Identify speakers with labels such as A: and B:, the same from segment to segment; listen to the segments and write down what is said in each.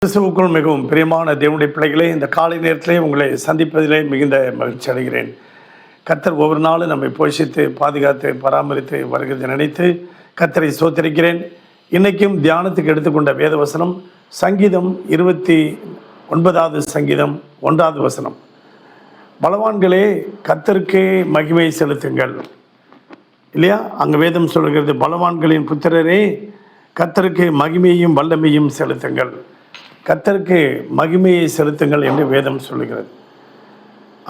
A: கிறிஸ்துவுக்குள் மிகவும் பிரியமான தேவனுடைய பிள்ளைகளே, இந்த காலை நேரத்திலே உங்களை சந்திப்பதிலே மிகுந்த மகிழ்ச்சி அடைகிறேன். கர்த்தர் ஒவ்வொரு நாளும் நம்மை போஷித்து பாதுகாத்து பராமரித்து வருகிறதை நினைத்து கர்த்தரை ஸ்தோத்திரிக்கிறேன். இன்றைக்கும் தியானத்துக்கு எடுத்துக்கொண்ட வேத வசனம் சங்கீதம் 29வது சங்கீதம் 1வது வசனம். பலவான்களே கர்த்தருக்கே மகிமை செலுத்துங்கள். இல்லையா? அங்கே வேதம் சொல்கிறது, பலவான்களின் புத்திரரே கர்த்தருக்கு மகிமையும் வல்லமையும் செலுத்துங்கள். கர்த்தருக்கு மகிமையை செலுத்துங்கள் என்று வேதம் சொல்லுகிறது.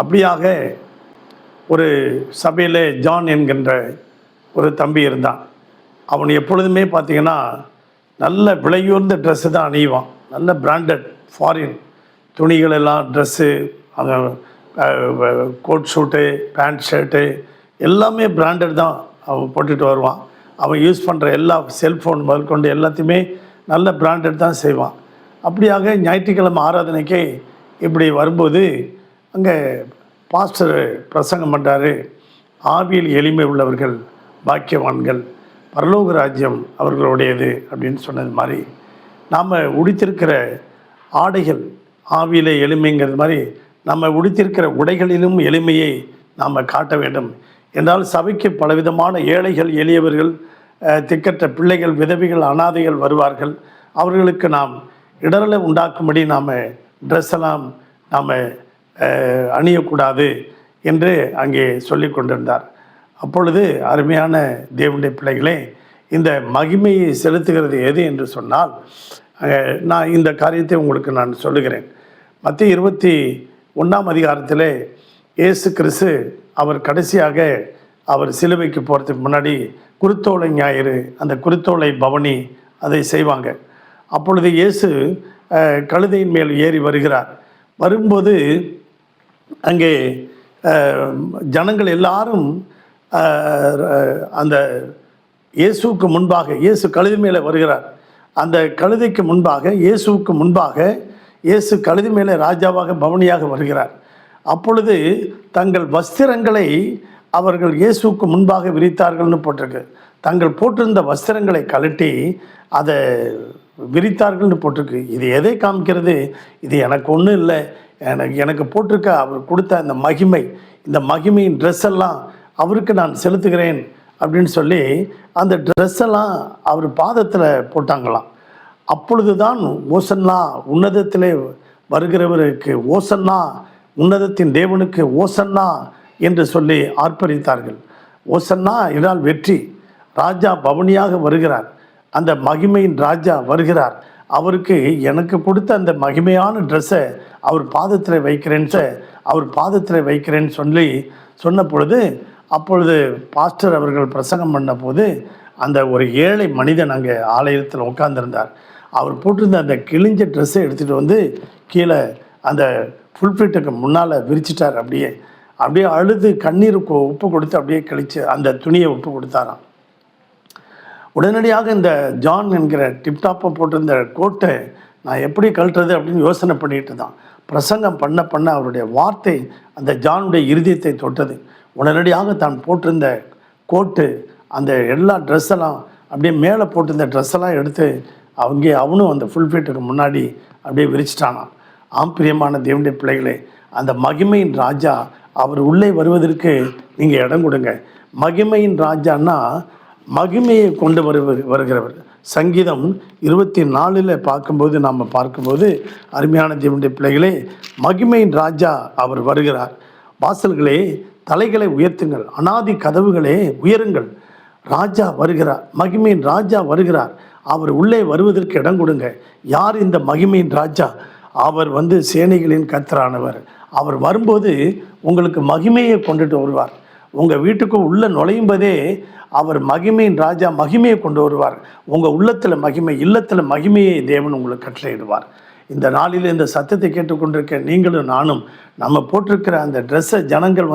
A: அப்படியாக ஒரு சபையில் ஜான் என்கின்ற ஒரு தம்பி இருந்தான். அவன் எப்பொழுதுமே பார்த்திங்கன்னா நல்ல விலையுயர்ந்த ட்ரெஸ்ஸு தான் அணிவான். நல்ல பிராண்டட் ஃபாரின் துணிகள் எல்லாம், ட்ரெஸ்ஸு, அந்த கோட் ஷூட்டு, பேண்ட் ஷர்ட்டு எல்லாமே பிராண்டட் தான் அவன் போட்டுட்டு வருவான். அவன் யூஸ் பண்ணுற எல்லா செல்ஃபோன் முதற்கொண்டு எல்லாத்தையுமே நல்ல பிராண்டட் தான் செய்வான். அப்படியாக ஞாயிற்றுக்கிழமை ஆராதனைக்கு இப்படி வரும்போது அங்கே பாஸ்டர் பிரசங்கம் பண்ணுறாரு. ஆவியில் எளிமை உள்ளவர்கள் பாக்கியவான்கள், பரலோக ராஜ்யம் அவர்களுடையது அப்படின்னு சொன்னது மாதிரி, நாம் உடுத்திருக்கிற ஆடைகள் ஆவியில் எளிமைங்கிறது மாதிரி நம்ம உடுத்திருக்கிற உடைகளிலும் எளிமையை நாம் காட்ட வேண்டும் என்றால், சபைக்கு பலவிதமான ஏழைகள், எளியவர்கள், திக்கற்ற பிள்ளைகள், விதவிகள், அனாதைகள் வருவார்கள். அவர்களுக்கு நாம் இடரலை உண்டாக்கும்படி நாம் ட்ரெஸ்ஸெல்லாம் நாம் அணியக்கூடாது என்று அங்கே சொல்லி கொண்டிருந்தார். அப்பொழுது அருமையான தேவனுடைய பிள்ளைகளே, இந்த மகிமையை செலுத்துகிறது எது என்று சொன்னால், நான் இந்த காரியத்தை உங்களுக்கு நான் சொல்லுகிறேன். மத்திய 21ஆம் அதிகாரத்தில் இயேசு கிறிஸ்து அவர் கடைசியாக அவர் சிலுவைக்கு போகிறதுக்கு முன்னாடி குருத்தோலை ஞாயிறு, அந்த குருத்தோலை பவனி அதை செய்வாங்க. அப்பொழுது இயேசு கழுதையின் மேல் ஏறி வருகிறார். வரும்போது அங்கே ஜனங்கள் எல்லாரும் அந்த இயேசுவுக்கு முன்பாக, இயேசு கழுதை மேலே வருகிறார். அந்த கழுதைக்கு முன்பாக, இயேசுவுக்கு முன்பாக இயேசு கழுதை மேலே ராஜாவாக பவனியாக வருகிறார். அப்பொழுது தங்கள் வஸ்திரங்களை அவர்கள் இயேசுவுக்கு முன்பாக விரித்தார்கள்னு போட்டிருக்கு. தங்கள் போட்டிருந்த வஸ்திரங்களை கழட்டி அதை விரித்தார்கள்னு போட்டிருக்கு. இது எதை காமிக்கிறது? இது எனக்கு ஒன்றும் இல்லை, எனக்கு போட்டிருக்க அவர் கொடுத்த அந்த மகிமை, இந்த மகிமையின் ட்ரெஸ் எல்லாம் அவருக்கு நான் செலுத்துகிறேன் அப்படின்னு சொல்லி அந்த ட்ரெஸ்ஸெல்லாம் அவர் பாதத்தில் போட்டாங்களாம். அப்பொழுது தான் ஓசன்னா, உன்னதத்திலே வருகிறவருக்கு ஓசன்னா, உன்னதத்தின் தேவனுக்கு ஓசன்னா என்று சொல்லி ஆர்ப்பரித்தார்கள். ஓசன்னா என்றால் வெற்றி. ராஜா பவனியாக வருகிறார், அந்த மகிமையின் ராஜா வருகிறார். அவருக்கு எனக்கு கொடுத்த அந்த மகிமையான ட்ரெஸ்ஸை அவர் பாதத்தில் வைக்கிறேன்னு சொல்லி சொன்ன பொழுது, அப்பொழுது பாஸ்டர் அவர்கள் பிரசங்கம் பண்ண போது அந்த ஒரு ஏழை மனிதன் அங்கே ஆலயத்தில் உட்கார்ந்திருந்தார். அவர் போட்டிருந்த அந்த கிழிஞ்ச ட்ரெஸ்ஸை எடுத்துகிட்டு வந்து கீழே அந்த ஃபுல்ஃபிட்டுக்கு முன்னால் விரிச்சிட்டார். அப்படியே அழுது கண்ணீருக்கு உப்பு கொடுத்து அப்படியே கழித்து அந்த துணியை உப்பு கொடுத்தாராம். உடனடியாக இந்த ஜான் என்கிற டிப்டாப்பை போட்டிருந்த கோட்டை நான் எப்படி கழட்டுறது அப்படின்னு யோசனை பண்ணிட்டு தான் பிரசங்கம் பண்ண அவருடைய வார்த்தை அந்த ஜானுடைய இருதயத்தை தொட்டது. உடனடியாக தான் போட்டிருந்த கோட்டு, அந்த எல்லா ட்ரெஸ்ஸெல்லாம் அப்படியே மேலே போட்டிருந்த ட்ரெஸ்ஸெல்லாம் எடுத்து அவனும் அந்த ஃபுல்ஃபிட்டுக்கு முன்னாடி அப்படியே விரிச்சிட்டானான். பிரியமான தேவனுடைய பிள்ளைகளே, அந்த மகிமையின் ராஜா அவர் உள்ளே வருவதற்கு நீங்கள் இடம் கொடுங்க. மகிமையின் ராஜான்னா மகிமையை கொண்டு வருகிறவர். சங்கீதம் 24 பார்க்கும்போது அருமையான தேவனுடைய பிள்ளைகளே, மகிமையின் ராஜா அவர் வருகிறார். வாசல்களே தலைகளை உயர்த்துங்கள், அனாதி கதவுகளே உயருங்கள். ராஜா வருகிறார், மகிமையின் ராஜா வருகிறார். அவர் உள்ளே வருவதற்கு இடம் கொடுங்க. யார் இந்த மகிமையின் ராஜா? அவர் சேனைகளின் கர்த்தரானவர். அவர் வரும்போது உங்களுக்கு மகிமையை கொண்டுட்டு வருவார். உங்கள் வீட்டுக்கு உள்ளே நுழையும்போதே அவர் மகிமையின் ராஜா மகிமையை கொண்டு வருவார். உங்கள் உள்ளத்தில் மகிமை, இல்லத்தில் மகிமையை தேவன் உங்களுக்கு கட்டளையிடுவார். இந்த நாளில் இந்த சத்தத்தை கேட்டுக்கொண்டிருக்க நீங்களும் நானும் நம்ம போட்டிருக்கிற அந்த ட்ரெஸ்ஸை ஜனங்கள்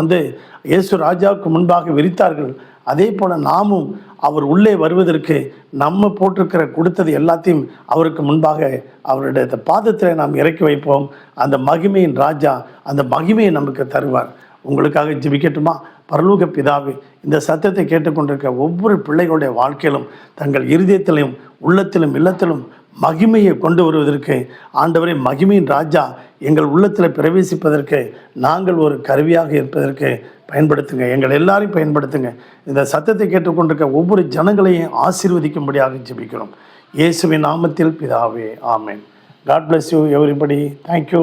A: இயேசு ராஜாவுக்கு முன்பாக விரித்தார்கள். அதே போல் நாமும் அவர் உள்ளே வருவதற்கு நம்ம போட்டிருக்கிற கொடுத்தது எல்லாத்தையும் அவருக்கு முன்பாக அவருடைய பாதத்தில் நாம் இறக்கி வைப்போம். அந்த மகிமையின் ராஜா அந்த மகிமையை நமக்கு தருவார். உங்களுக்காக ஜெபிக்கட்டுமா? பரலோக பிதாவே, இந்த சத்தத்தை கேட்டுக்கொண்டிருக்க ஒவ்வொரு பிள்ளைகளுடைய வாழ்க்கையிலும் தங்கள் இருதயத்திலும் உள்ளத்திலும் இல்லத்திலும் மகிமையை கொண்டு வருவதற்கு, ஆண்டவரே மகிமையின் ராஜா எங்கள் உள்ளத்தில் பிரவேசிப்பதற்கு, நாங்கள் ஒரு கருவியாக இருப்பதற்கு பயன்படுத்துங்க. எங்கள் எல்லாரையும் பயன்படுத்துங்க. இந்த சத்தத்தை கேட்டுக்கொண்டிருக்க ஒவ்வொரு ஜனங்களையும் ஆசீர்வதிக்கும்படியாக ஜெபிக்கிறோம். இயேசுவின் நாமத்தில் பிதாவே, ஆமென். God bless you everybody. Thank you.